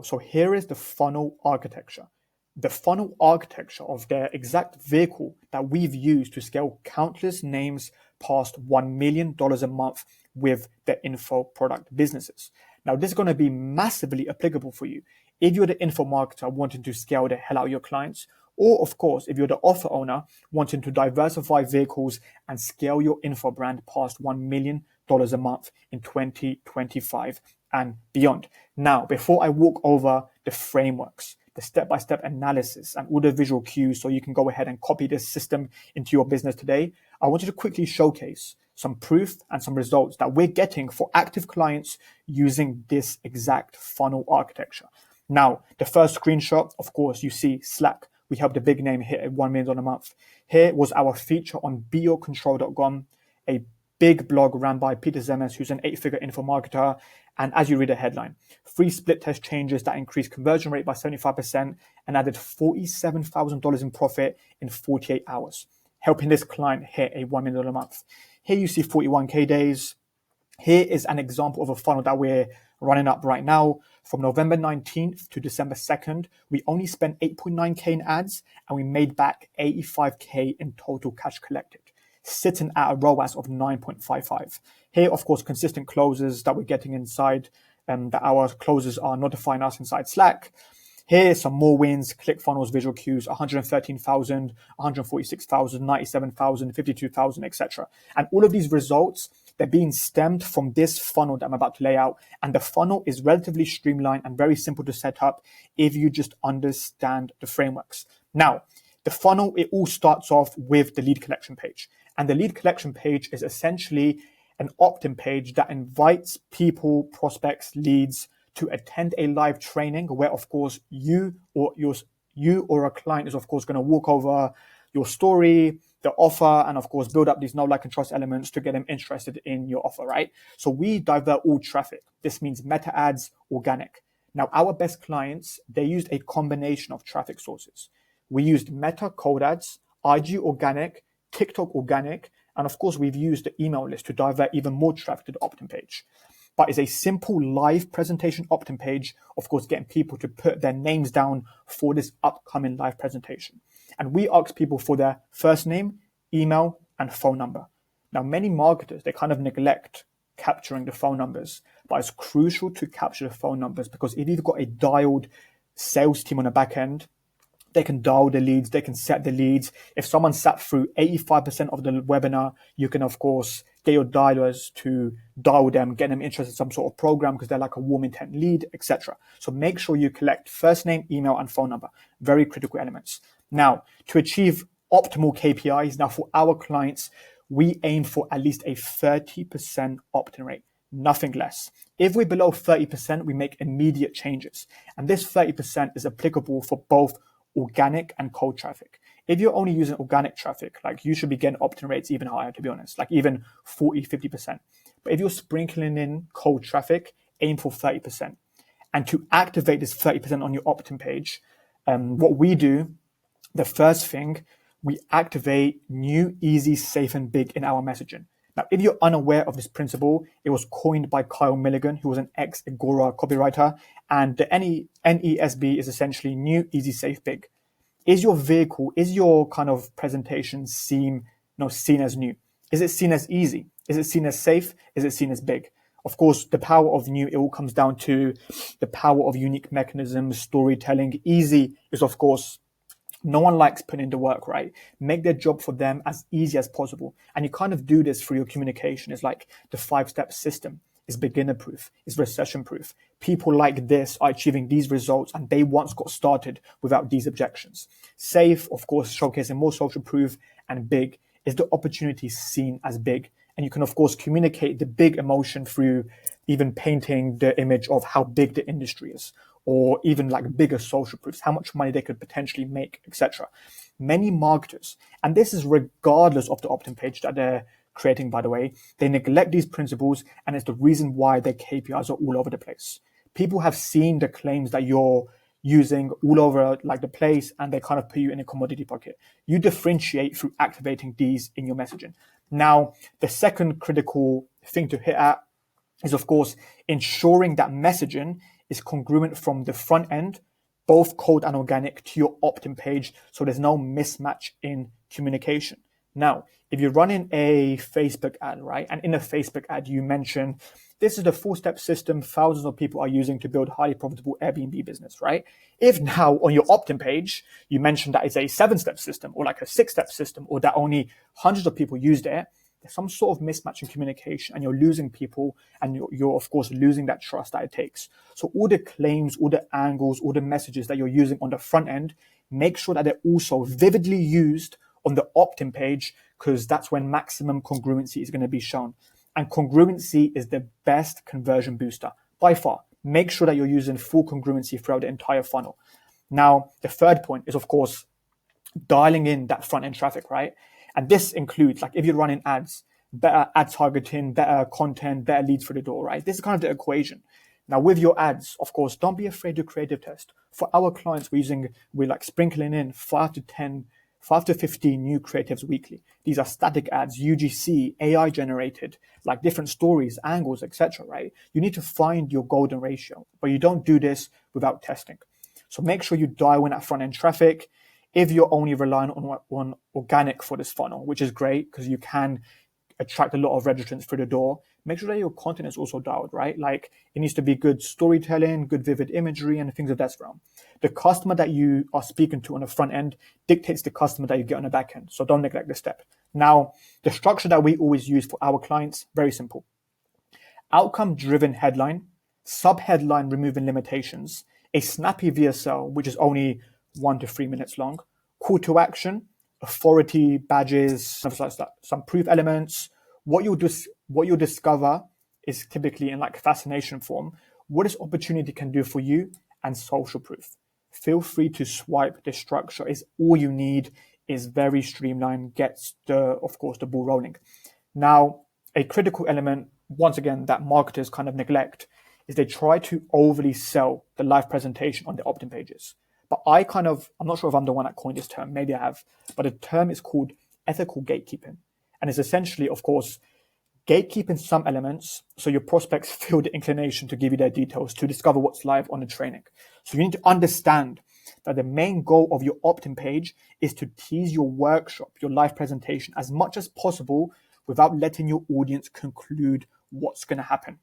go. So here is the funnel architecture. The funnel architecture of their exact vehicle that we've used to scale countless names past $1 million a month with their info product businesses. Now, this is going to be massively applicable for you if you're the info marketer wanting to scale the hell out of your clients, or of course, if you're the offer owner wanting to diversify vehicles and scale your info brand past $1 million a month in 2025 and beyond. Now, before I walk over the frameworks, the step-by-step analysis and all the visual cues so you can go ahead and copy this system into your business today, I wanted to quickly showcase some proof and some results that we're getting for active clients using this exact funnel architecture. Now, the first screenshot, of course, you see Slack. We helped a big name hit at $1 million a month. Here was our feature on beyourcontrol.com, a big blog ran by Peter Zemes, who's an 8-figure info marketer. And as you read the headline, 3 split test changes that increased conversion rate by 75% and added $47,000 in profit in 48 hours, helping this client hit a $1 million a month. Here you see 41K days. Here is an example of a funnel that we're running up right now. From November 19th to December 2nd, we only spent 8.9K in ads and we made back 85K in total cash collected, sitting at a ROAS of 9.55. Here, of course, consistent closes that we're getting inside, that our closers are notifying us inside Slack. Here, some more wins, ClickFunnels, visual cues, 113,000, 146,000, 97,000, 52,000, etc. And all of these results, they're being stemmed from this funnel that I'm about to lay out. And the funnel is relatively streamlined and very simple to set up if you just understand the frameworks. Now, the funnel, it all starts off with the lead collection page. And the lead collection page is essentially an opt-in page that invites people, prospects, leads to attend a live training where, of course, you or a client is, of course, going to walk over your story, the offer, and, of course, build up these know, like, and trust elements to get them interested in your offer, right? So we divert all traffic. This means meta ads, organic. Now, our best clients, they used a combination of traffic sources. We used Meta cold ads, IG organic, TikTok organic, and of course, we've used the email list to divert even more traffic to the opt-in page. But it's a simple live presentation opt-in page, of course, getting people to put their names down for this upcoming live presentation. And we ask people for their first name, email, and phone number. Now, many marketers, they kind of neglect capturing the phone numbers, but it's crucial to capture the phone numbers because if you've got a dialed sales team on the back end, they can dial the leads, they can set the leads. If someone sat through 85% of the webinar, you can, of course, get your dialers to dial them, get them interested in some sort of program because they're like a warm intent lead, etc. So make sure you collect first name, email, and phone number. Very critical elements. Now, to achieve optimal KPIs, now for our clients, we aim for at least a 30% opt-in rate, nothing less. If we're below 30%, we make immediate changes. And this 30% is applicable for both organic and cold traffic. If you're only using organic traffic, like you should be getting opt-in rates even higher, to be honest, like even 40, 50%. But if you're sprinkling in cold traffic, aim for 30%. And to activate this 30% on your opt-in page, what we do, the first thing, we activate new, easy, safe, and big in our messaging. Now, if you're unaware of this principle, it was coined by Kyle Milligan, who was an ex-Agora copywriter, and the NESB is essentially new, easy, safe, big. Is your vehicle, is your kind of presentation seen as new? Is it seen as easy? Is it seen as safe? Is it seen as big? Of course, the power of new, it all comes down to the power of unique mechanisms, storytelling. Easy is, of course, no one likes putting in the work, right? Make their job for them as easy as possible. And you kind of do this through your communication. It's like the 5-step system. It's beginner proof. It's recession proof. People like this are achieving these results and they once got started without these objections. Safe, of course, showcasing more social proof, and big is the opportunity seen as big. And you can, of course, communicate the big emotion through even painting the image of how big the industry is, or even like bigger social proofs, how much money they could potentially make, etc. Many marketers, and this is regardless of the opt-in page that they're creating, by the way, they neglect these principles, and it's the reason why their KPIs are all over the place. People have seen the claims that you're using all over like the place, and they kind of put you in a commodity bucket. You differentiate through activating these in your messaging. Now, the second critical thing to hit at is, of course, ensuring that messaging is congruent from the front end, both cold and organic, to your opt-in page, so there's no mismatch in communication. Now, if you're running a Facebook ad, right, and in a Facebook ad you mention, this is the 4-step system thousands of people are using to build highly profitable Airbnb business, right? If now on your opt-in page, you mention that it's a 7-step system or like a 6-step system, or that only hundreds of people used it, there's some sort of mismatch in communication and you're losing people, and you're of course losing that trust that it takes. So all the claims, all the angles, all the messages that you're using on the front end, make sure that they're also vividly used on the opt-in page, because that's when maximum congruency is going to be shown. And congruency is the best conversion booster by far. Make sure that you're using full congruency throughout the entire funnel. Now, the third point is, of course, dialing in that front end traffic, right? And this includes, like, if you're running ads, better ad targeting, better content, better leads for the door, right? This is kind of the equation. Now, with your ads, of course, don't be afraid to creative test. For our clients, we're like sprinkling in 5 to 15 new creatives weekly. These are static ads, UGC, AI generated, like different stories, angles, etc., right? You need to find your golden ratio, but you don't do this without testing. So make sure you dial in that front end traffic. If you're only relying on organic for this funnel, which is great because you can attract a lot of registrants through the door, make sure that your content is also dialed, right? Like, it needs to be good storytelling, good vivid imagery, and things of that realm. The customer that you are speaking to on the front end dictates the customer that you get on the back end. So don't neglect this step. Now, the structure that we always use for our clients, very simple. Outcome-driven headline, sub-headline removing limitations, a snappy VSL, which is only 1 to 3 minutes long, call to action, authority badges, some proof elements. What you'll discover is typically in like fascination form, what this opportunity can do for you, and social proof. Feel free to swipe. The structure is all you need, is very streamlined, gets of course the ball rolling. Now, a critical element, once again, that marketers kind of neglect is they try to overly sell the live presentation on the opt-in pages. But I'm not sure if I'm the one that coined this term, maybe I have, but the term is called ethical gatekeeping. And it's essentially, of course, gatekeeping some elements so your prospects feel the inclination to give you their details to discover what's live on the training. So you need to understand that the main goal of your opt-in page is to tease your workshop, your live presentation, as much as possible without letting your audience conclude what's going to happen.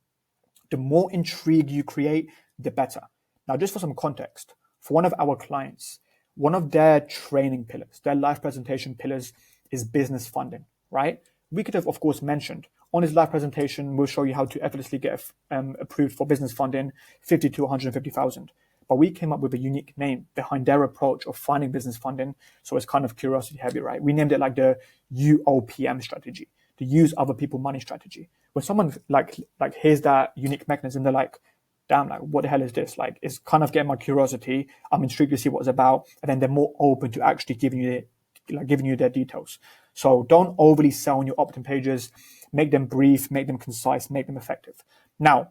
The more intrigue you create, the better. Now, just for some context, for one of our clients, one of their training pillars, their live presentation pillars, is business funding, right? We could have, of course, mentioned on his live presentation, we'll show you how to effortlessly get approved for business funding, 50 to 150,000. But we came up with a unique name behind their approach of finding business funding. So it's kind of curiosity heavy, right? We named it like the UOPM strategy, the use other people money strategy. When someone like hears that unique mechanism, they're like, damn, like, what the hell is this? Like, it's kind of getting my curiosity. I'm intrigued to see what it's about. And then they're more open to actually giving you their details. So don't overly sell on your opt-in pages. Make them brief, make them concise, make them effective. Now,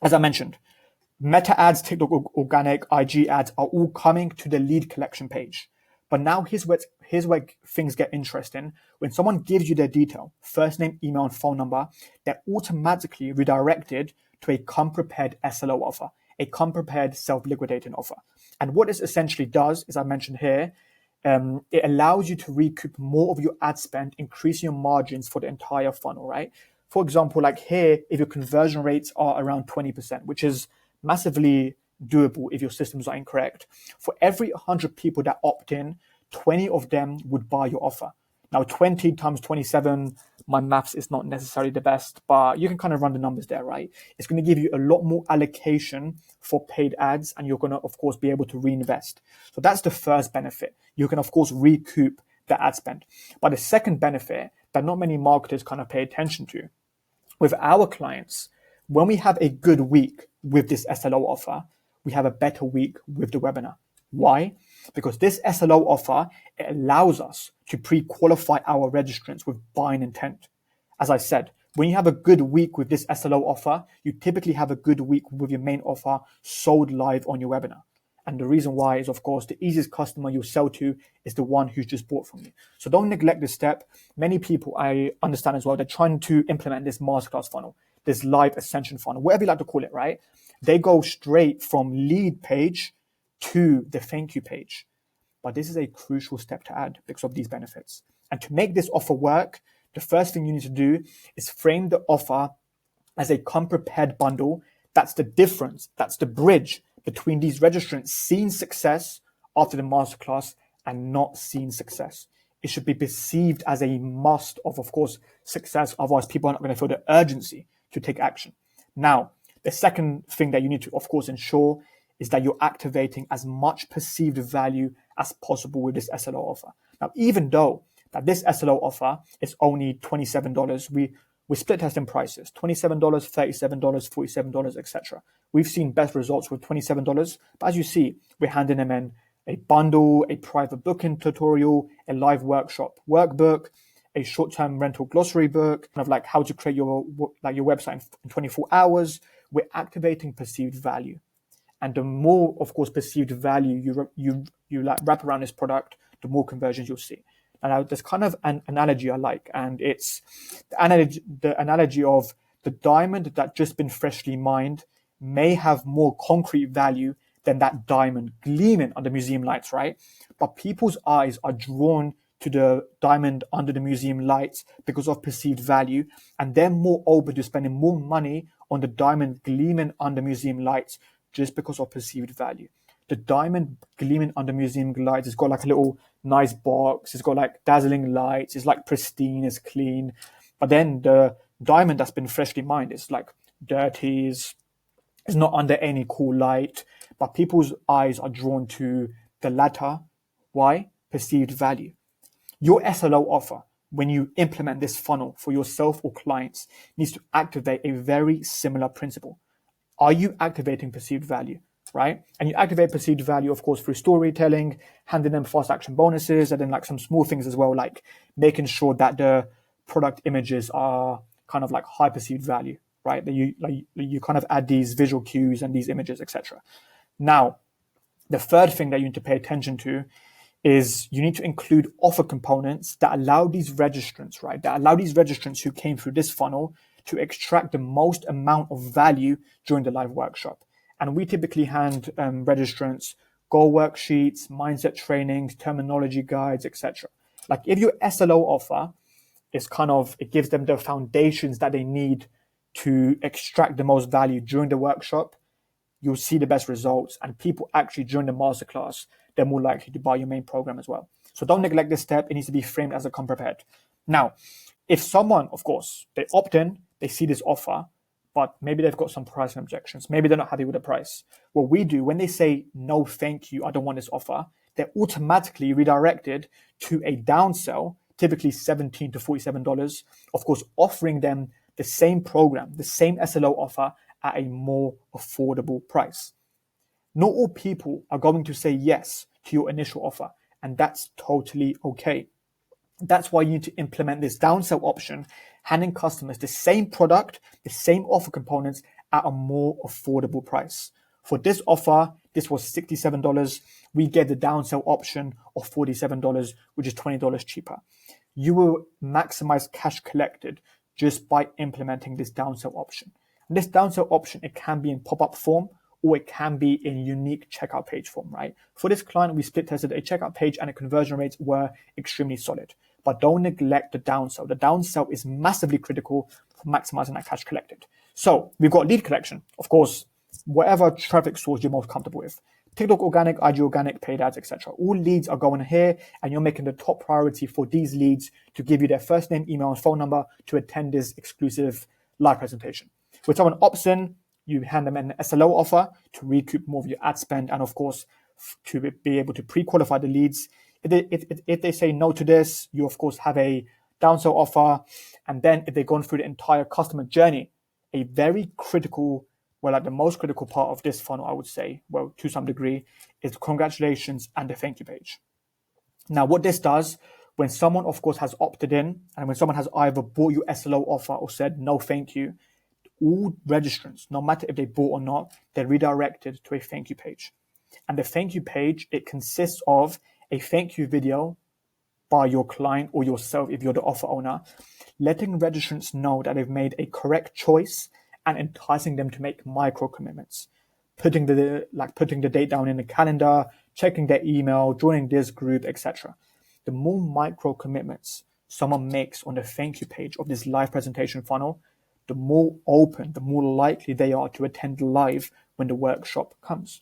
as I mentioned, Meta ads, TikTok organic, IG ads are all coming to the lead collection page. But now here's where things get interesting. When someone gives you their detail, first name, email, and phone number, they're automatically redirected to a come-prepared SLO offer, a come-prepared self-liquidating offer. And what this essentially does, as I mentioned here, it allows you to recoup more of your ad spend, increasing your margins for the entire funnel, right? For example, like here, if your conversion rates are around 20%, which is massively doable if your systems are incorrect, for every 100 people that opt in, 20 of them would buy your offer. Now, 20 times 27, my maths is not necessarily the best, but you can kind of run the numbers there, right? It's going to give you a lot more allocation for paid ads, and you're going to, of course, be able to reinvest. So that's the first benefit. You can, of course, recoup the ad spend. But the second benefit that not many marketers kind of pay attention to, with our clients, when we have a good week with this SLO offer, we have a better week with the webinar. Why? Because this SLO offer, it allows us to pre-qualify our registrants with buying intent. As I said, when you have a good week with this SLO offer, you typically have a good week with your main offer sold live on your webinar. And the reason why is, of course, the easiest customer you'll sell to is the one who's just bought from you. So don't neglect this step. Many people, I understand as well, they're trying to implement this masterclass funnel, this live ascension funnel, whatever you like to call it, right? They go straight from lead page to the thank you page. But this is a crucial step to add because of these benefits. And to make this offer work, the first thing you need to do is frame the offer as a come-prepared bundle. That's the difference. That's the bridge between these registrants seeing success after the masterclass and not seeing success. It should be perceived as a must of course, success. Otherwise, people are not going to feel the urgency to take action. Now, the second thing that you need to, of course, ensure is that you're activating as much perceived value as possible with this SLO offer. Now, even though that this SLO offer is only $27, we split testing prices, $27, $37, $47, etc. We've seen best results with $27, but as you see, we're handing them in a bundle, a private booking tutorial, a live workshop workbook, a short-term rental glossary book, kind of like how to create your website in 24 hours. We're activating perceived value. And the more, of course, perceived value you like wrap around this product, the more conversions you'll see. And there's kind of an analogy I like, and it's the analogy of the diamond that just been freshly mined may have more concrete value than that diamond gleaming under museum lights, right? But people's eyes are drawn to the diamond under the museum lights because of perceived value, and they're more open to spending more money on the diamond gleaming under museum lights just because of perceived value. The diamond gleaming under museum lights, it's got like a little nice box, it's got like dazzling lights, it's like pristine, it's clean. But then the diamond that's been freshly mined is like dirty, it's not under any cool light, but people's eyes are drawn to the latter. Why? Perceived value. Your SLO offer, when you implement this funnel for yourself or clients, needs to activate a very similar principle. Are you activating perceived value, right? And you activate perceived value, of course, through storytelling, handing them fast action bonuses, and then like some small things as well, like making sure that the product images are kind of like high perceived value, right? That you kind of add these visual cues and these images, etc. Now, the third thing that you need to pay attention to is you need to include offer components that allow these registrants, right? That allow these registrants who came through this funnel to extract the most amount of value during the live workshop. And we typically hand registrants goal worksheets, mindset trainings, terminology guides, etc. Like if your SLO offer is it gives them the foundations that they need to extract the most value during the workshop, you'll see the best results, and people actually during the masterclass, they're more likely to buy your main program as well. So don't neglect this step. It needs to be framed as a come prepared. Now, if someone, of course, they opt in, they see this offer, but maybe they've got some pricing objections. Maybe they're not happy with the price. What we do when they say, no, thank you, I don't want this offer, they're automatically redirected to a downsell, typically $17 to $47, of course, offering them the same program, the same SLO offer at a more affordable price. Not all people are going to say yes to your initial offer, and that's totally okay. That's why you need to implement this downsell option, handing customers the same product, the same offer components at a more affordable price. For this offer, this was $67. We get the downsell option of $47, which is $20 cheaper. You will maximize cash collected just by implementing this downsell option. And this downsell option, it can be in pop-up form, or it can be in unique checkout page form, right? For this client, we split tested a checkout page and the conversion rates were extremely solid. But don't neglect the downsell. The downsell is massively critical for maximizing that cash collected. So we've got lead collection, of course, whatever traffic source you're most comfortable with. TikTok organic, IG organic, paid ads, etc. All leads are going here, and you're making the top priority for these leads to give you their first name, email, and phone number to attend this exclusive live presentation. When someone opts in, you hand them an SLO offer to recoup more of your ad spend, and of course, to be able to pre-qualify the leads. If they say no to this, you of course have a downsell offer. And then if they've gone through the entire customer journey, a very critical, the most critical part of this funnel, I would say, to some degree, is congratulations and the thank you page. Now, what this does, when someone, of course, has opted in, and when someone has either bought your SLO offer or said no thank you, all registrants, no matter if they bought or not, they're redirected to a thank you page. And the thank you page, it consists of a thank you video by your client or yourself if you're the offer owner, letting registrants know that they've made a correct choice and enticing them to make micro commitments, putting the date down in the calendar, checking their email, joining this group, etc. The more micro commitments someone makes on the thank you page of this live presentation funnel, the more open, the more likely they are to attend live when the workshop comes.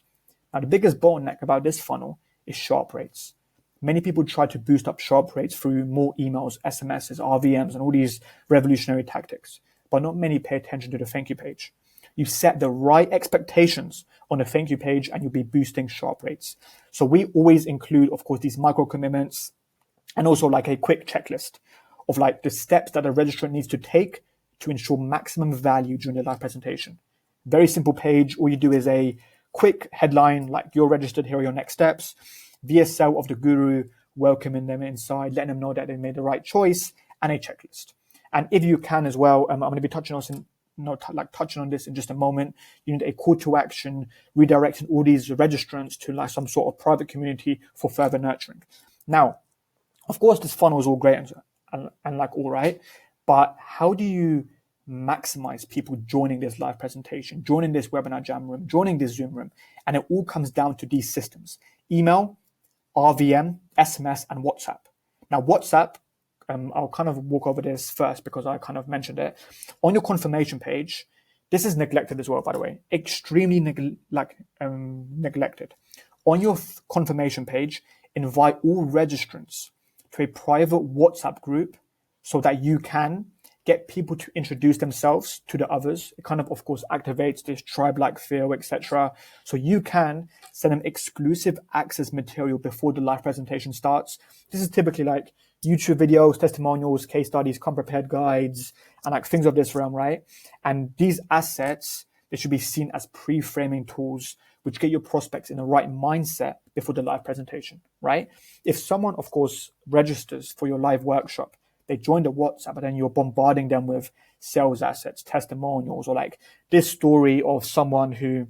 Now, the biggest bottleneck about this funnel is sharp rates. Many people try to boost up sharp rates through more emails, SMSs, RVMs, and all these revolutionary tactics, but not many pay attention to the thank you page. You set the right expectations on the thank you page and you'll be boosting sharp rates. So we always include, of course, these micro commitments and also like a quick checklist of like the steps that a registrant needs to take to ensure maximum value during the live presentation. Very simple page. All you do is a quick headline, like you're registered, here are your next steps. VSL of the guru, welcoming them inside, letting them know that they made the right choice, and a checklist. And if you can as well, I'm going to be touching on this in just a moment. You need a call to action, redirecting all these registrants to like some sort of private community for further nurturing. Now, of course, this funnel is all great and like all right, but how do you maximize people joining this live presentation, joining this webinar jam room, joining this Zoom room? And it all comes down to these systems: email, RVM, SMS, and WhatsApp. Now, WhatsApp, I'll kind of walk over this first because I kind of mentioned it. On your confirmation page, this is neglected as well, by the way, extremely neglected. On your confirmation page, invite all registrants to a private WhatsApp group so that you can get people to introduce themselves to the others. It kind of course, activates this tribe-like feel, etc. So you can send them exclusive access material before the live presentation starts. This is typically like YouTube videos, testimonials, case studies, come prepared guides, and like things of this realm, right? And these assets, they should be seen as pre-framing tools which get your prospects in the right mindset before the live presentation, right? If someone, of course, registers for your live workshop, they join the WhatsApp, and then you're bombarding them with sales assets, testimonials, or like this story of someone who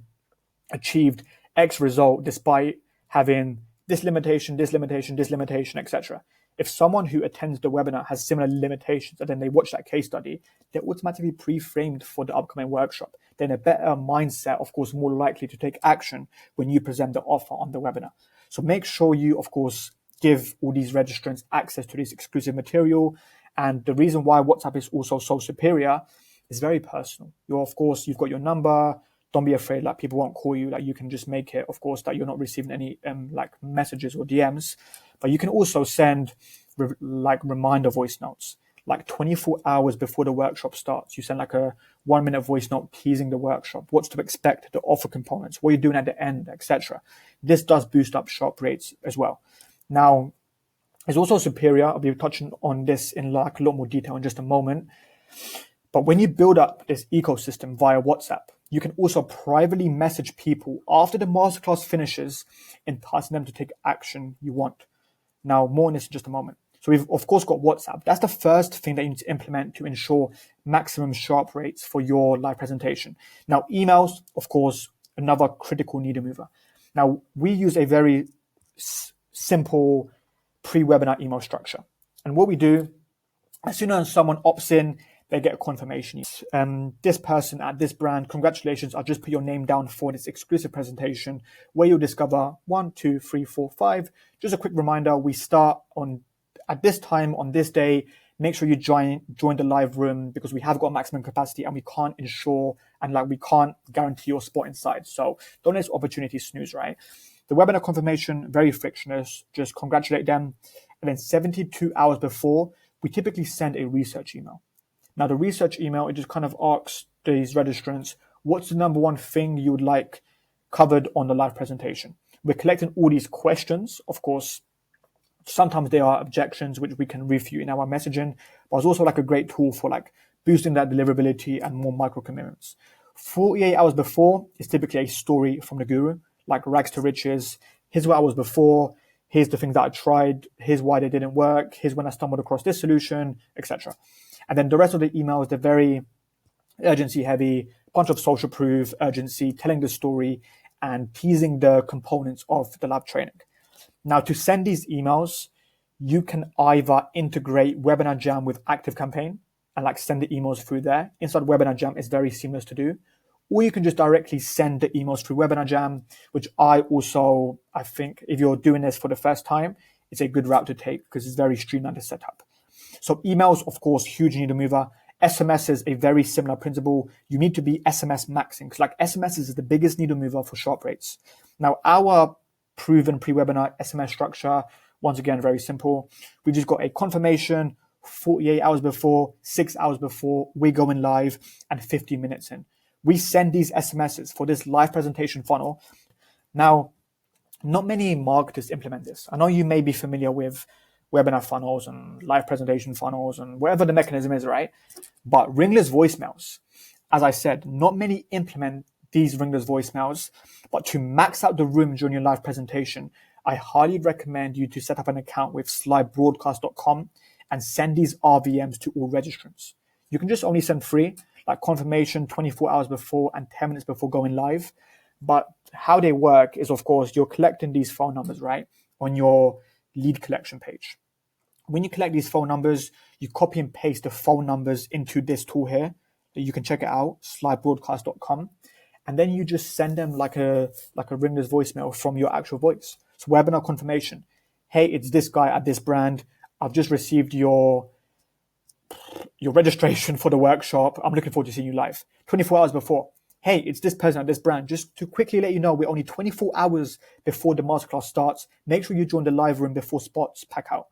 achieved X result despite having this limitation, etc. If someone who attends the webinar has similar limitations and then they watch that case study, they're automatically pre-framed for the upcoming workshop. They're in a better mindset, of course, more likely to take action when you present the offer on the webinar. So make sure you, of course, give all these registrants access to this exclusive material. And the reason why WhatsApp is also so superior is very personal. You've got your number. Don't be afraid, like people won't call you. Like you can just make it, of course, that you're not receiving any like messages or DMs. But you can also send reminder voice notes, like 24 hours before the workshop starts. You send like a 1-minute voice note teasing the workshop, what's to expect, the offer components, what you're doing at the end, etc. This does boost up sharp rates as well. Now, it's also superior. I'll be touching on this in like a lot more detail in just a moment. But when you build up this ecosystem via WhatsApp, you can also privately message people after the masterclass finishes, enticing them to take action you want. Now, more on this in just a moment. So we've, of course, got WhatsApp. That's the first thing that you need to implement to ensure maximum sharp rates for your live presentation. Now, emails, of course, another critical needle mover. Now, we use a very simple pre-webinar email structure. And what we do, as soon as someone opts in, they get a confirmation. This person at this brand, congratulations, I'll just put your name down for this exclusive presentation where you'll discover 1, 2, 3, 4, 5. Just a quick reminder, we start at this time on this day. Make sure you join the live room because we have got maximum capacity and we can't ensure and we can't guarantee your spot inside. So don't let this opportunity snooze, right? The webinar confirmation, very frictionless, just congratulate them. And then 72 hours before, we typically send a research email. Now, the research email, it just kind of asks these registrants, what's the number one thing you would like covered on the live presentation? We're collecting all these questions. Of course, sometimes there are objections which we can review in our messaging, but it's also like a great tool for like boosting that deliverability and more micro commitments. 48 hours before is typically a story from the guru, like rags to riches. Here's what I was before. Here's the things that I tried. Here's why they didn't work. Here's when I stumbled across this solution, etc. And then the rest of the emails, they're very urgency heavy, bunch of social proof, urgency, telling the story and teasing the components of the lab training. Now, to send these emails, you can either integrate Webinar Jam with ActiveCampaign, and like send the emails through there. Inside Webinar Jam is very seamless to do. Or you can just directly send the emails through Webinar Jam, which I think if you're doing this for the first time, it's a good route to take because it's very streamlined to set up. So emails, of course, huge needle mover. SMS is a very similar principle. You need to be SMS maxing because like SMS is the biggest needle mover for sharp rates. Now, our proven pre-webinar SMS structure, once again, very simple. We just got a confirmation 48 hours before, 6 hours before, we're going live, and 50 minutes in. We send these SMSs for this live presentation funnel. Now, not many marketers implement this. I know you may be familiar with webinar funnels and live presentation funnels and whatever the mechanism is, right? But ringless voicemails, as I said, not many implement these ringless voicemails, but to max out the room during your live presentation, I highly recommend you to set up an account with slybroadcast.com and send these RVMs to all registrants. You can just only send 3, like confirmation 24 hours before and 10 minutes before going live. But how they work is, of course, you're collecting these phone numbers, right, on your lead collection page. When you collect these phone numbers, you copy and paste the phone numbers into this tool here. You can check it out, slybroadcast.com. And then you just send them like a ringless voicemail from your actual voice. So webinar confirmation. Hey, it's this guy at this brand. I've just received your registration for the workshop. I'm looking forward to seeing you live. 24 hours before. Hey, it's this person at this brand. Just to quickly let you know, we're only 24 hours before the masterclass starts. Make sure you join the live room before spots pack out.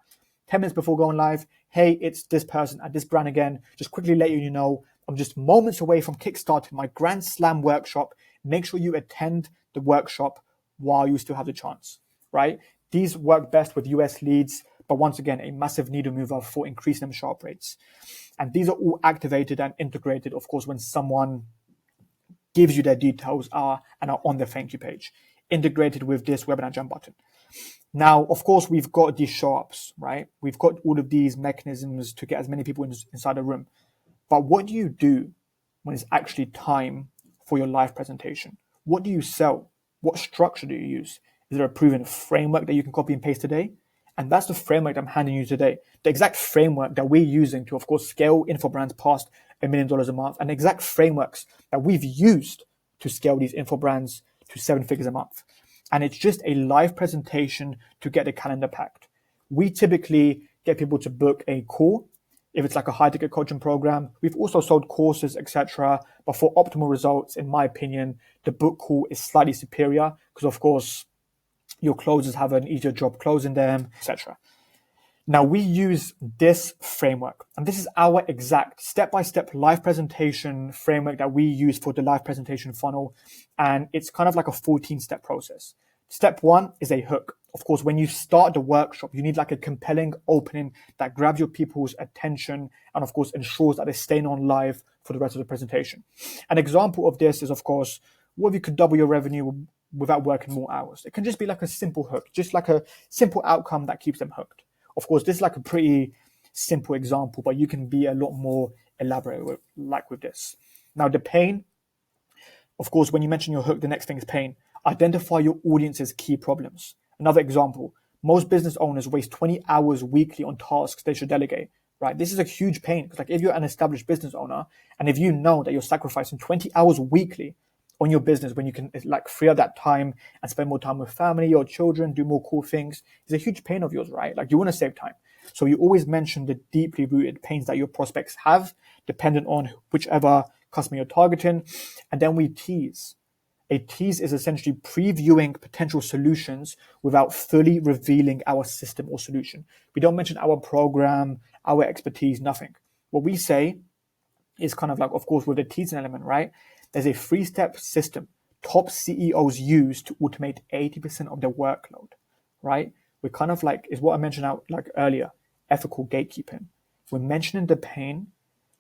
10 minutes before going live. Hey, it's this person at this brand again. Just quickly let you know, I'm just moments away from kickstarting my Grand Slam workshop. Make sure you attend the workshop while you still have the chance, right? These work best with US leads, but once again, a massive needle mover for increasing them sharp rates. And these are all activated and integrated, of course, when someone gives you their details and are on the thank you page, integrated with this Webinar Jam button. Now, of course, we've got these show-ups, right? We've got all of these mechanisms to get as many people inside the room. But what do you do when it's actually time for your live presentation? What do you sell? What structure do you use? Is there a proven framework that you can copy and paste today? And that's the framework I'm handing you today. The exact framework that we're using to, of course, scale info brands past $1 million a month, and exact frameworks that we've used to scale these info brands to 7 figures a month. And it's just a live presentation to get the calendar packed. We typically get people to book a call if it's like a high ticket coaching program. We've also sold courses, etc. But for optimal results, in my opinion, the book call is slightly superior because, of course, your closers have an easier job closing them, etc. Now, we use this framework, and this is our exact step-by-step live presentation framework that we use for the live presentation funnel, and it's kind of like a 14-step process. Step 1 is a hook. Of course, when you start the workshop, you need like a compelling opening that grabs your people's attention and, of course, ensures that they're staying on live for the rest of the presentation. An example of this is, of course, what if you could double your revenue without working more hours? It can just be like a simple hook, just like a simple outcome that keeps them hooked. Of course, this is like a pretty simple example, but you can be a lot more elaborate with this. Now, the pain, of course, when you mention your hook, the next thing is pain. Identify your audience's key problems. Another example, most business owners waste 20 hours weekly on tasks they should delegate, right? This is a huge pain because, like, if you're an established business owner and if you know that you're sacrificing 20 hours weekly on your business when you can like free up that time and spend more time with family or children, do more cool things, it's a huge pain of yours, right? Like, you want to save time. So you always mention the deeply rooted pains that your prospects have, dependent on whichever customer you're targeting. And then we tease. A tease is essentially previewing potential solutions without fully revealing our system or solution. We don't mention our program, our expertise, nothing. What we say is kind of like, of course, with the teasing element, right? There's a 3-step system top CEOs use to automate 80% of their workload, right? We're kind of like, is what I mentioned out like earlier, ethical gatekeeping. We're mentioning the pain.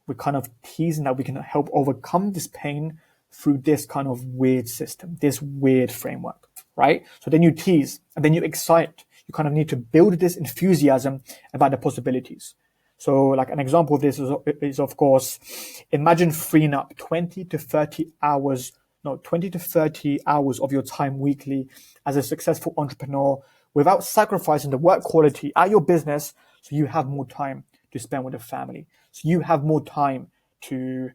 We're kind of teasing that we can help overcome this pain through this kind of weird system, this weird framework, right? So then you tease and then you excite. You kind of need to build this enthusiasm about the possibilities. So like an example of this is of course, imagine freeing up 20 to 30 hours of your time weekly as a successful entrepreneur without sacrificing the work quality at your business so you have more time to spend with the family. So you have more time to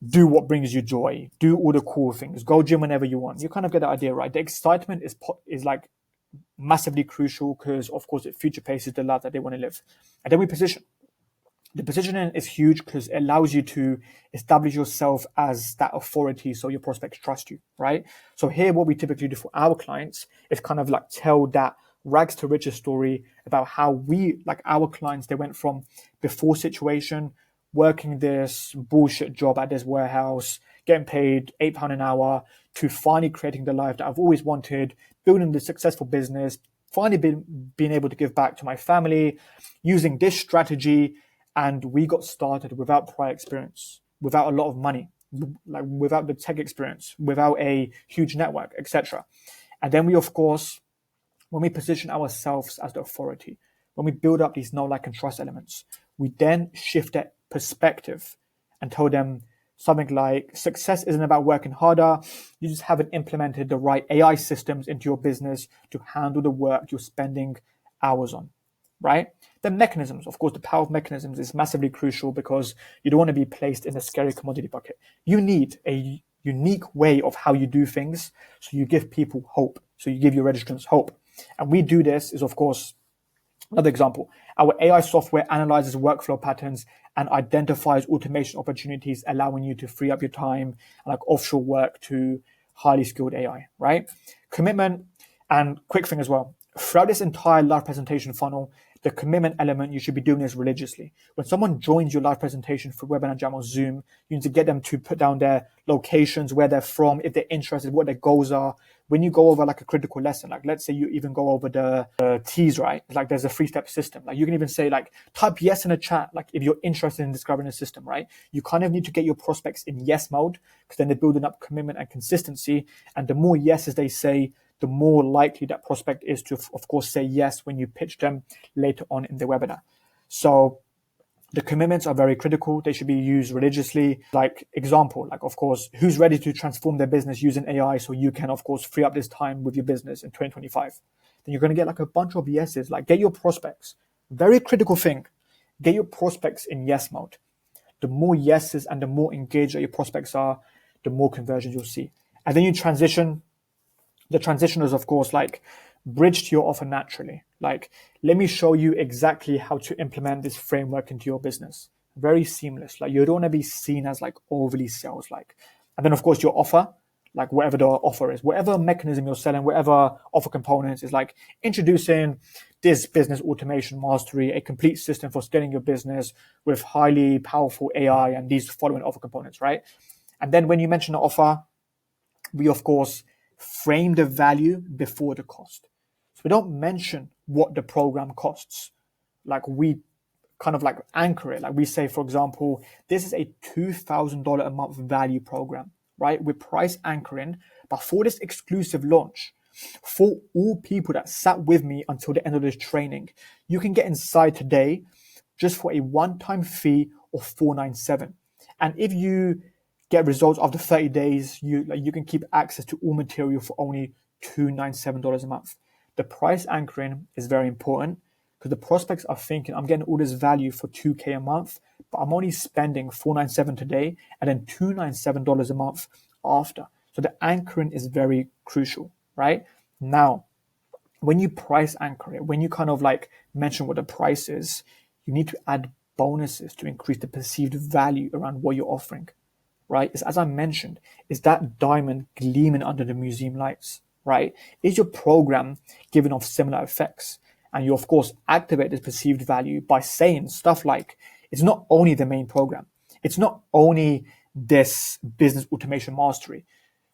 do what brings you joy, do all the cool things, go gym whenever you want. You kind of get the idea, right? The excitement is like massively crucial because, of course, it future paces the life that they want to live. And then we position. The positioning is huge because it allows you to establish yourself as that authority so your prospects trust you, right? So here, what we typically do for our clients is kind of like tell that rags to riches story about how we, like our clients, they went from before situation, working this bullshit job at this warehouse, getting paid £8 an hour, to finally creating the life that I've always wanted, building the successful business, finally being able to give back to my family, using this strategy. And we got started without prior experience, without a lot of money, like without the tech experience, without a huge network, etc. And then we, of course, when we position ourselves as the authority, when we build up these know, like, and trust elements, we then shift that perspective and tell them something like, success isn't about working harder. You just haven't implemented the right AI systems into your business to handle the work you're spending hours on, right? The mechanisms, of course, the power of mechanisms is massively crucial because you don't want to be placed in a scary commodity bucket. You need a unique way of how you do things. So you give people hope. So you give your registrants hope. And we do this is, of course, another example. Our AI software analyzes workflow patterns and identifies automation opportunities, allowing you to free up your time and like offshore work to highly skilled AI, right? Commitment and quick thing as well. Throughout this entire live presentation funnel, the commitment element, you should be doing this religiously. When someone joins your live presentation for Webinar Jam or Zoom, you need to get them to put down their locations, where they're from, if they're interested, what their goals are. When you go over like a critical lesson, like let's say you even go over the T's, right? Like there's a 3-step system. Like you can even say like, type yes in the chat, like if you're interested in discovering a system, right? You kind of need to get your prospects in yes mode because then they're building up commitment and consistency. And the more yeses they say, the more likely that prospect is to, of course, say yes when you pitch them later on in the webinar. So the commitments are very critical. They should be used religiously. Like example, like of course, who's ready to transform their business using AI so you can, of course, free up this time with your business in 2025? Then you're going to get like a bunch of yeses. Like get your prospects. Very critical thing. Get your prospects in yes mode. The more yeses and the more engaged that your prospects are, the more conversions you'll see. And then you transition. The transition is, of course, like bridge to your offer naturally. Like, let me show you exactly how to implement this framework into your business. Very seamless. Like, you don't want to be seen as like overly sales-like. And then, of course, your offer, like whatever the offer is, whatever mechanism you're selling, whatever offer components is like introducing this business automation mastery, a complete system for scaling your business with highly powerful AI and these following offer components, right? And then when you mention the offer, we, of course, frame the value before the cost. So we don't mention what the program costs. Like we kind of like anchor it. Like we say, for example, this is a $2,000 a month value program, right? We're price anchoring, but for this exclusive launch, for all people that sat with me until the end of this training, you can get inside today just for a one-time fee of $497. And if you get results after 30 days, you can keep access to all material for only $297 a month. The price anchoring is very important because the prospects are thinking, I'm getting all this value for $2K a month, but I'm only spending $497 today and then $297 a month after. So the anchoring is very crucial, right? Now, when you price anchor it, when you kind of like mention what the price is, you need to add bonuses to increase the perceived value around what you're offering. Right? Is, as I mentioned, is that diamond gleaming under the museum lights, right? Is your program giving off similar effects? And you, of course, activate this perceived value by saying stuff like, it's not only the main program. It's not only this business automation mastery.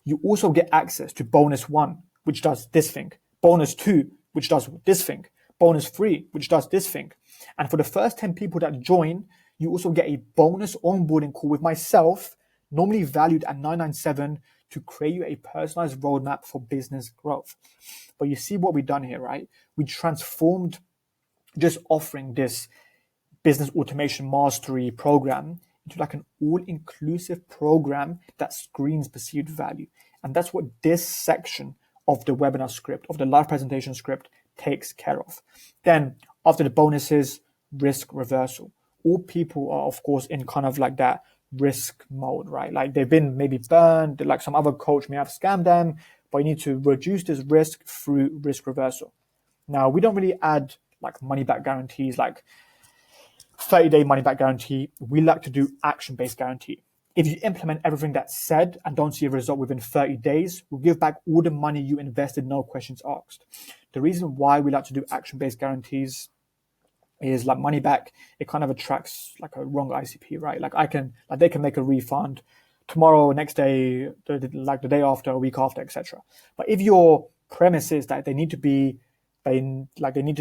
You also get access to bonus 1, which does this thing. Bonus 2, which does this thing. Bonus 3, which does this thing. And for the first 10 people that join, you also get a bonus onboarding call with myself, normally valued at $997, to create you a personalized roadmap for business growth. But you see what we've done here, right? We transformed just offering this business automation mastery program into like an all-inclusive program that screens perceived value. And that's what this section of the webinar script, of the live presentation script, takes care of. Then after the bonuses, risk reversal. All people are, of course, in kind of like that risk mode, right? Like they've been maybe burned, like some other coach may have scammed them, but you need to reduce this risk through risk reversal. Now, we don't really add like money back guarantees, like 30-day money back guarantee. We like to do action-based guarantee. If you implement everything that's said and don't see a result within 30 days, we'll give back all the money you invested, no questions asked. The reason why we like to do action-based guarantees is like money back, it kind of attracts like a wrong ICP, right? Like they can make a refund tomorrow, next day, like the day after, a week after, etc. But if your premise is that they needed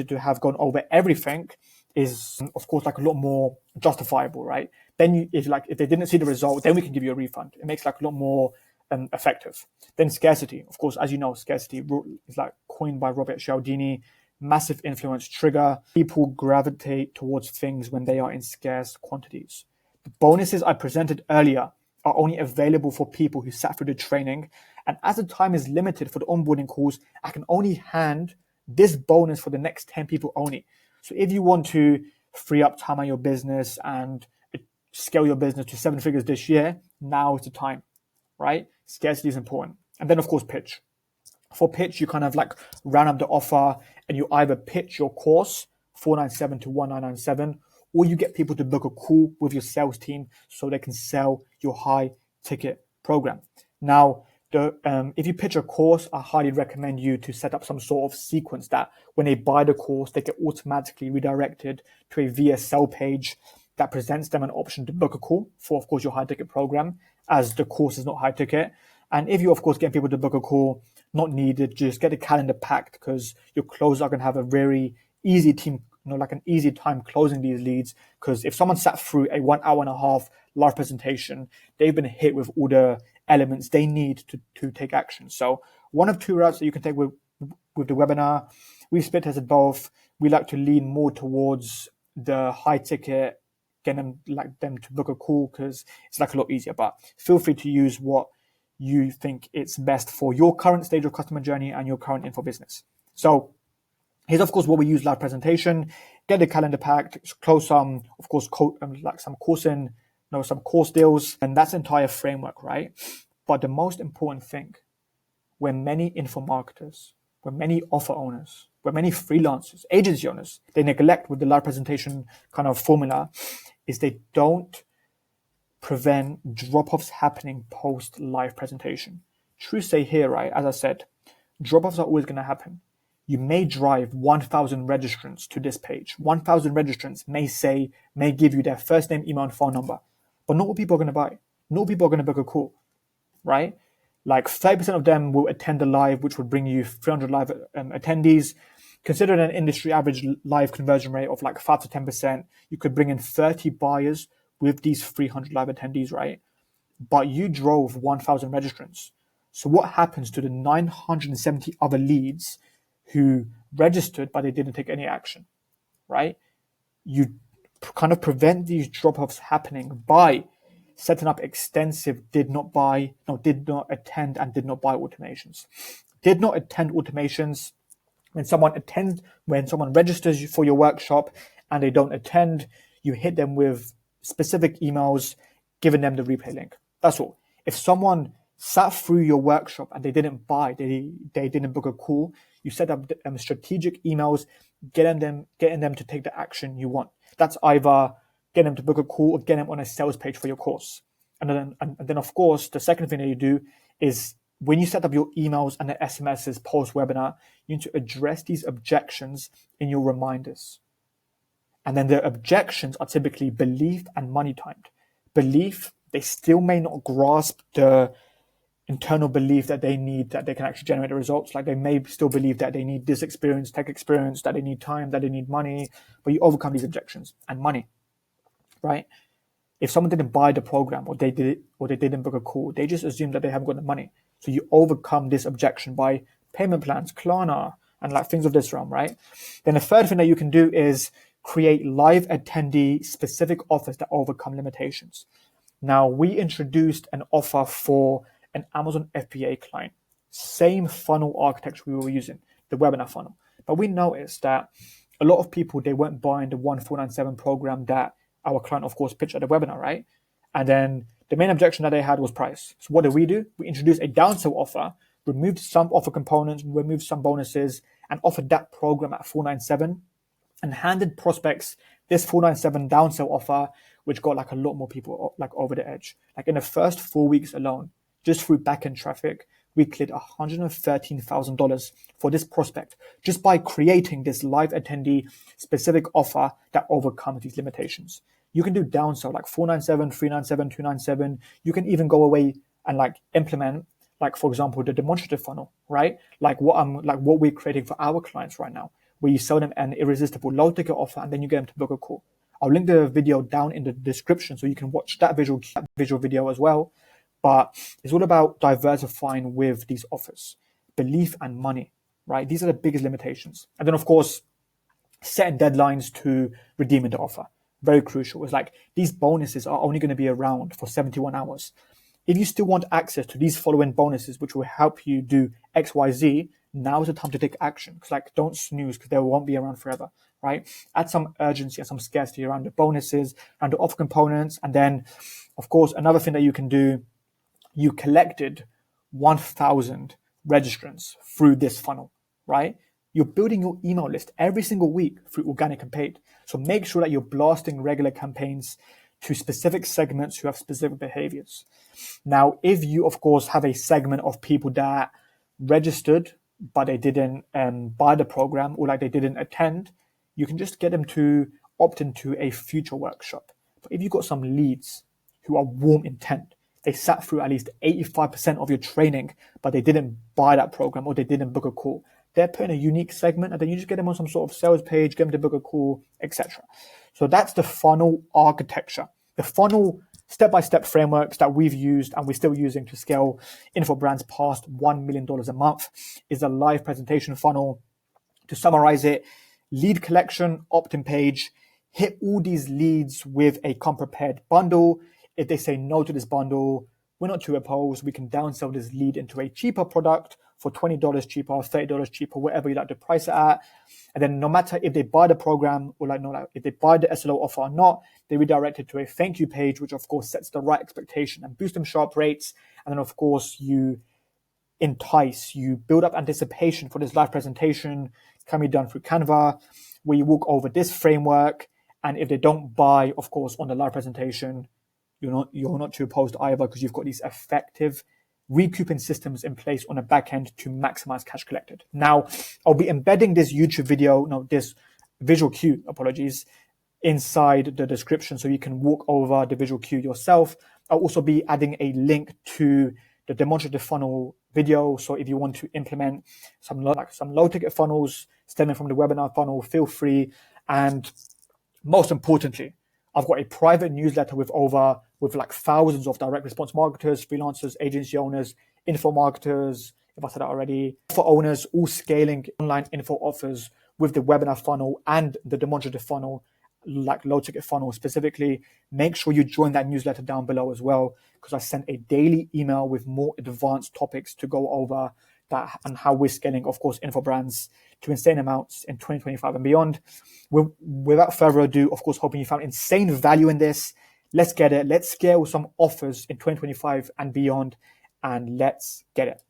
to have gone over everything, is of course like a lot more justifiable, right? Then if they didn't see the result, then we can give you a refund. It makes like a lot more effective. Then scarcity, of course, as you know, scarcity is like coined by Robert Cialdini. Massive influence trigger. People gravitate towards things when they are in scarce quantities. The bonuses I presented earlier are only available for people who sat through the training. And as the time is limited for the onboarding calls, I can only hand this bonus for the next 10 people only. So if you want to free up time on your business and scale your business to 7 figures this year, now is the time, right? Scarcity is important. And then, of course, pitch. For pitch, you kind of like round up the offer and you either pitch your course 497 to 1997, or you get people to book a call with your sales team so they can sell your high ticket program. Now, if you pitch a course, I highly recommend you to set up some sort of sequence that when they buy the course, they get automatically redirected to a VSL page that presents them an option to book a call for, of course, your high ticket program, as the course is not high ticket. And if you, of course, get people to book a call, not needed, just get a calendar packed, because your closers are going to have a very easy team, like an easy time closing these leads. Because if someone sat through a 1 hour and a half live presentation, they've been hit with all the elements they need to take action. So one of two routes that you can take with the webinar. We've split tested both. We like to lean more towards the high ticket, get them to book a call, because it's like a lot easier. But feel free to use what you think it's best for your current stage of customer journey and your current info business. So here's, of course, what we use live presentation, get the calendar packed, close some, of course, some course deals, and that's the entire framework, right? But the most important thing, when many info marketers, when many offer owners, when many freelancers, agency owners, they neglect with the live presentation kind of formula, is they don't prevent drop-offs happening post live presentation. True say here, right? As I said, drop-offs are always going to happen. You may drive 1,000 registrants to this page. 1,000 registrants may give you their first name, email, and phone number, but not all people are going to buy. Not all people are going to book a call, right? Like 30% of them will attend the live, which would bring you 300 live attendees. Considering an industry average live conversion rate of like 5 to 10%, you could bring in 30 buyers with these 300 live attendees, right? But you drove 1,000 registrants. So what happens to the 970 other leads who registered but they didn't take any action, right? You kind of prevent these drop-offs happening by setting up extensive did not attend and did not buy automations. Did not attend automations, when someone registers for your workshop and they don't attend, you hit them with specific emails, giving them the replay link. That's all. If someone sat through your workshop and they didn't buy, they didn't book a call, you set up strategic emails, getting them to take the action you want. That's either get them to book a call or get them on a sales page for your course. And then of course, the second thing that you do is when you set up your emails and the SMSs post-webinar, you need to address these objections in your reminders. And then the objections are typically belief and money timed. Belief, they still may not grasp the internal belief that they need, that they can actually generate the results. Like they may still believe that they need this experience, tech experience, that they need time, that they need money, but you overcome these objections. And money, right? If someone didn't buy the program or they didn't book a call, they just assume that they haven't got the money. So you overcome this objection by payment plans, Klarna, and like things of this realm, right? Then the third thing that you can do is create live attendee specific offers that overcome limitations. Now, we introduced an offer for an Amazon FBA client, same funnel architecture we were using, the webinar funnel. But we noticed that a lot of people, they weren't buying the 1497 program that our client, of course, pitched at the webinar, right? And then the main objection that they had was price. So what do? We introduced a downsell offer, removed some offer components, removed some bonuses, and offered that program at 497 and handed prospects this 497 downsell offer, which got like a lot more people like over the edge. Like in the first 4 weeks alone, just through backend traffic, we cleared $113,000 for this prospect just by creating this live attendee specific offer that overcomes these limitations. You can do downsell like 497, 397, 297. You can even go away and like implement, like for example, the demonstrative funnel, right? Like what we're creating for our clients right now, where you sell them an irresistible low ticket offer and then you get them to book a call. I'll link the video down in the description so you can watch that visual video as well. But it's all about diversifying with these offers, belief and money, right? These are the biggest limitations. And then of course, setting deadlines to redeeming the offer. Very crucial. It's like these bonuses are only going to be around for 71 hours. If you still want access to these following bonuses, which will help you do XYZ, now is the time to take action. Because like, don't snooze because they won't be around forever, right? Add some urgency and some scarcity around the bonuses and the offer components. And then, of course, another thing that you can do, you collected 1,000 registrants through this funnel, right? You're building your email list every single week through organic and paid. So make sure that you're blasting regular campaigns to specific segments who have specific behaviors. Now, if you, of course, have a segment of people that registered, but they didn't buy the program or like they didn't attend, you can just get them to opt into a future workshop. But if you've got some leads who are warm intent, they sat through at least 85% of your training, but they didn't buy that program or they didn't book a call, they're put in a unique segment and then you just get them on some sort of sales page, get them to book a call, etc. So that's the funnel architecture. The funnel step-by-step frameworks that we've used and we're still using to scale info brands past $1 million a month is a live presentation funnel. To summarize it, lead collection, opt-in page, hit all these leads with a come-prepared bundle. If they say no to this bundle, we're not too opposed. We can downsell this lead into a cheaper product for $20 cheaper, $30 cheaper, whatever you like to price it at. And then no matter if they buy the program or if they buy the SLO offer or not, they redirect it to a thank you page, which of course sets the right expectation and boost them sharp rates. And then of course you build up anticipation for this live presentation. Can be done through Canva, where you walk over this framework. And if they don't buy, of course, on the live presentation, you're not too opposed either because you've got these effective recouping systems in place on the back end to maximize cash collected. Now, I'll be embedding this this visual cue, inside the description so you can walk over the visual cue yourself. I'll also be adding a link to the demonstrative funnel video. So if you want to implement some low ticket funnels stemming from the webinar funnel, feel free. And most importantly, I've got a private newsletter with thousands of direct response marketers, freelancers, agency owners, info marketers, if I said that already, for owners, all scaling online info offers with the webinar funnel and the demonstrative funnel, like low ticket funnel specifically. Make sure you join that newsletter down below as well, because I send a daily email with more advanced topics to go over that and how we're scaling, of course, info brands to insane amounts in 2025 and beyond. Without further ado, of course, hoping you found insane value in this. Let's get it. Let's scale some offers in 2025 and beyond, and let's get it.